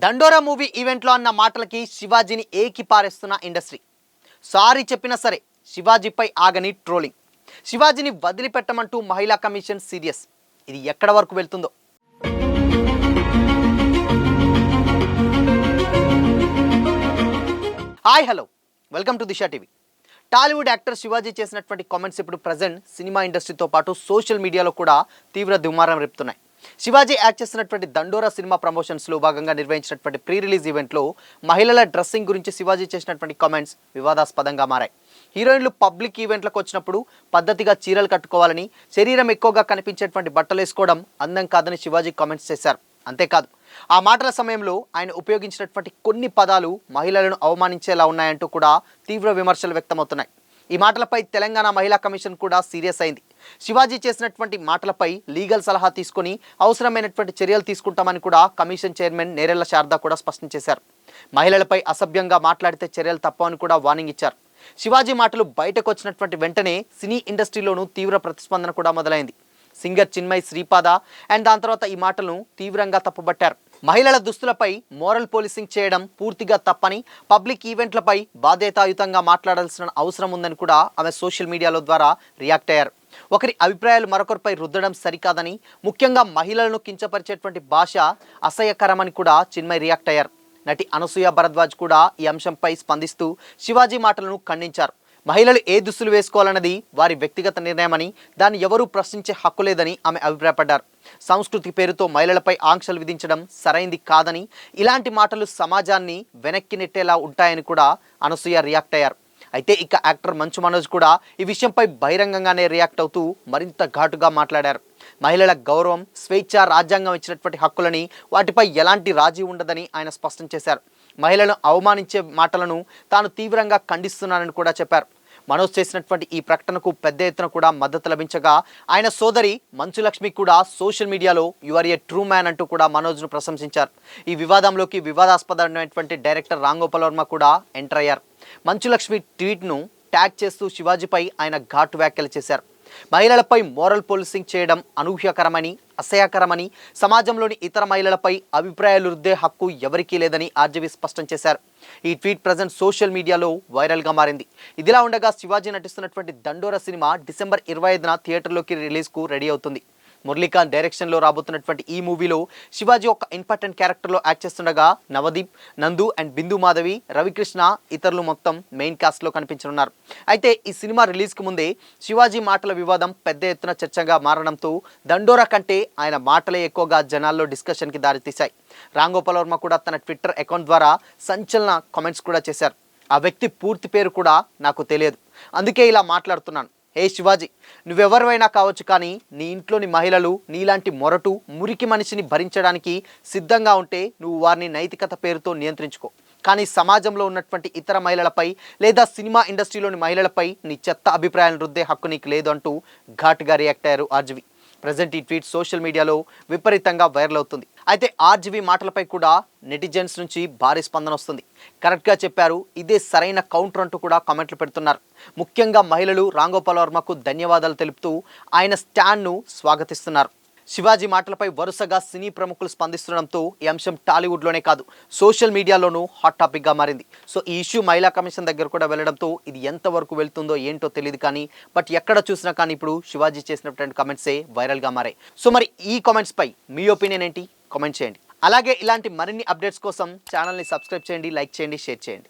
దండోరా మూవీ ఈవెంట్లో అన్న మాటలకి శివాజీని ఏకిపారేస్తున్న ఇండస్ట్రీ. సారీ చెప్పినా సరే శివాజీపై ఆగని ట్రోలింగ్. శివాజీని వదిలిపెట్టమంటూ మహిళా కమిషన్ సీరియస్. ఇది ఎక్కడ వరకు వెళ్తుందో. Hi hello, welcome to Disha TV. Tollywood actor Shivaji చేసినటువంటి కామెంట్స్ ఇప్పుడు ప్రజెంట్ సినిమా ఇండస్ట్రీతో పాటు సోషల్ మీడియాలో కూడా తీవ్ర దుమారం రేపుతున్నాయి. శివాజీ యాక్ట్ చేసినటువంటి దండోరా సినిమా ప్రమోషన్స్లో భాగంగా నిర్వహించినటువంటి ప్రీ రిలీజ్ ఈవెంట్లో మహిళల డ్రెస్సింగ్ గురించి శివాజీ చేసినటువంటి కామెంట్స్ వివాదాస్పదంగా మారాయి. హీరోయిన్లు పబ్లిక్ ఈవెంట్లకు వచ్చినప్పుడు పద్ధతిగా చీరలు కట్టుకోవాలని, శరీరం ఎక్కువగా కనిపించేటువంటి బట్టలు వేసుకోవడం అందం కాదని శివాజీ కామెంట్స్ చేశారు. అంతేకాదు, ఆ మాటల సమయంలో ఆయన ఉపయోగించినటువంటి కొన్ని పదాలు మహిళలను అవమానించేలా ఉన్నాయంటూ కూడా తీవ్ర విమర్శలు వ్యక్తమవుతున్నాయి. ఈ మాటలపై తెలంగాణ మహిళా కమిషన్ కూడా సీరియస్ అయింది. శివాజీ చేసినటువంటి మాటలపై లీగల్ సలహా తీసుకొని అవసరమైనటువంటి చర్యలు తీసుకుంటామని కూడా కమిషన్ చైర్మన్ నేరెళ్ల శారద కూడా స్పష్టం చేశారు. మహిళలపై అసభ్యంగా మాట్లాడితే చర్యలు తప్పవని కూడా వార్నింగ్ ఇచ్చారు. శివాజీ మాటలు బయటకు వచ్చినటువంటి వెంటనే సినీ ఇండస్ట్రీలోనూ తీవ్ర ప్రతిస్పందన కూడా మొదలైంది. సింగర్ చిన్మయ్ శ్రీపాద అండ్ దాని తర్వాత ఈ మాటలను తీవ్రంగా తప్పుబట్టారు. మహిళల దుస్తులపై మోరల్ పోలీసింగ్ చేయడం పూర్తిగా తప్పని, పబ్లిక్ ఈవెంట్లపై బాధ్యతాయుతంగా మాట్లాడాల్సిన అవసరం ఉందని కూడా ఆమె సోషల్ మీడియాలో ద్వారా రియాక్ట్ అయ్యారు. ఒకరి అభిప్రాయాలు మరొకరిపై రుద్దడం సరికాదని, ముఖ్యంగా మహిళలను కించపరిచేటువంటి భాష అసహ్యకరమని కూడా చిన్మయ్ రియాక్ట్ అయ్యారు. నటి అనసూయ భరద్వాజ్ కూడా ఈ అంశంపై స్పందిస్తూ శివాజీ మాటలను ఖండించారు. మహిళలు ఏ దుస్తులు వేసుకోవాలన్నది వారి వ్యక్తిగత నిర్ణయమని, దాన్ని ఎవరూ ప్రశ్నించే హక్కు లేదని ఆమె అభిప్రాయపడ్డారు. సంస్కృతి పేరుతో మహిళలపై ఆంక్షలు విధించడం సరైంది కాదని, ఇలాంటి మాటలు సమాజాన్ని వెనక్కి నెట్టేలా ఉంటాయని కూడా అనసూయ రియాక్ట్ అయ్యారు. అయితే ఇక యాక్టర్ మంచు మనోజ్ కూడా ఈ విషయంపై బహిరంగంగానే రియాక్ట్ అవుతూ మరింత ఘాటుగా మాట్లాడారు. మహిళల గౌరవం, స్వేచ్ఛ రాజ్యాంగం ఇచ్చినటువంటి హక్కులని, వాటిపై ఎలాంటి రాజీ ఉండదని ఆయన స్పష్టం చేశారు. మహిళలను అవమానించే మాటలను తాను తీవ్రంగా ఖండిస్తున్నానని కూడా చెప్పారు. మనోజ్ చేసినటువంటి ఈ ప్రకటనకు పెద్ద ఎత్తున కూడా మద్దతు లభించగా, ఆయన సోదరి మంచులక్ష్మి కూడా సోషల్ మీడియాలో you are a true man అంటూ కూడా మనోజ్ను ప్రశంసించారు. ఈ వివాదంలోకి వివాదాస్పదమైనటువంటి డైరెక్టర్ రామ్ గోపాల్ వర్మ కూడా ఎంటర్ అయ్యారు. మంచులక్ష్మి ట్వీట్ను ట్యాగ్ చేస్తూ శివాజీపై ఆయన ఘాటు వ్యాఖ్యలు చేశారు. మహిళలపై మోరల్ పోలీసింగ్ చేయడం అనూహ్యకరమని, అసహ్యకరమని, సమాజంలోని ఇతర మహిళలపై అభిప్రాయాలు రుద్దే హక్కు ఎవరికీ లేదని ఆర్జీవీ స్పష్టం చేశారు. ఈ ట్వీట్ ప్రజెంట్ సోషల్ మీడియాలో వైరల్గా మారింది. ఇదిలా ఉండగా శివాజీ నటిస్తున్నటువంటి దండోరా సినిమా డిసెంబర్ 25న థియేటర్లోకి రిలీజ్కు రెడీ అవుతుంది. మురళీకాంత్ డైరెక్షన్లో రాబోతున్నటువంటి ఈ మూవీలో శివాజీ ఒక ఇంపార్టెంట్ క్యారెక్టర్లో యాక్ట్ చేస్తుండగా నవదీప్, నందు అండ్ బిందు మాధవి, రవికృష్ణ ఇతరులు మొత్తం మెయిన్ కాస్ట్లో కనిపించనున్నారు. అయితే ఈ సినిమా రిలీజ్కి ముందే శివాజీ మాటల వివాదం పెద్ద ఎత్తున చర్చగా మారడంతో దండోరా కంటే ఆయన మాటలే ఎక్కువగా జనాల్లో డిస్కషన్కి దారితీశాయి. రామ్ గోపాల్ వర్మ కూడా తన ట్విట్టర్ అకౌంట్ ద్వారా సంచలన కామెంట్స్ కూడా చేశారు. ఆ వ్యక్తి పూర్తి పేరు కూడా నాకు తెలియదు, అందుకే ఇలా మాట్లాడుతున్నాను. హే శివాజీ, నువ్వెవరివైనా కావచ్చు, కానీ నీ ఇంట్లోని మహిళలు నీలాంటి మొరటు, మురికి మనిషిని భరించడానికి సిద్ధంగా ఉంటే నువ్వు వారిని నైతికత పేరుతో నియంత్రించుకో. కానీ సమాజంలో ఉన్నటువంటి ఇతర మహిళలపై లేదా సినిమా ఇండస్ట్రీలోని మహిళలపై నీ చెత్త అభిప్రాయాలను రుద్దే హక్కు నీకు లేదు అంటూ ఘాటుగా రియాక్ట్ అయ్యారు ఆర్జీవీ. ప్రజెంట్ ఈ ట్వీట్ సోషల్ మీడియాలో విపరీతంగా వైరల్ అవుతుంది. అయితే ఆర్జీవీ మాటలపై కూడా నెటిజన్స్ నుంచి భారీ స్పందన వస్తుంది. కరెక్ట్గా చెప్పారు, ఇదే సరైన కౌంటర్ అంటూ కూడా కామెంట్లు పెడుతున్నారు. ముఖ్యంగా మహిళలు రామ్ గోపాల్ వర్మకు ధన్యవాదాలు తెలుపుతూ ఆయన స్టాండ్ను స్వాగతిస్తున్నారు. శివాజీ మాటలపై వరుసగా సినీ ప్రముఖులు స్పందిస్తుండడంతో ఈ అంశం టాలీవుడ్లోనే కాదు సోషల్ మీడియాలోనూ హాట్ టాపిక్గా మారింది. సో ఈ ఇష్యూ మహిళా కమిషన్ దగ్గర కూడా వెళ్ళడంతో ఇది ఎంతవరకు వెళ్తుందో ఏంటో తెలియదు, కానీ బట్ ఎక్కడ చూసినా కానీ ఇప్పుడు శివాజీ చేసినటువంటి కామెంట్సే వైరల్గా మారాయి. సో మరి ఈ కామెంట్స్పై మీ ఒపీనియన్ ఏంటి? కామెంట్ చేయండి. అలాగే ఇలాంటి మరిన్ని అప్డేట్స్ కోసం ఛానల్ని సబ్స్క్రైబ్ చేయండి, లైక్ చేయండి, షేర్ చేయండి.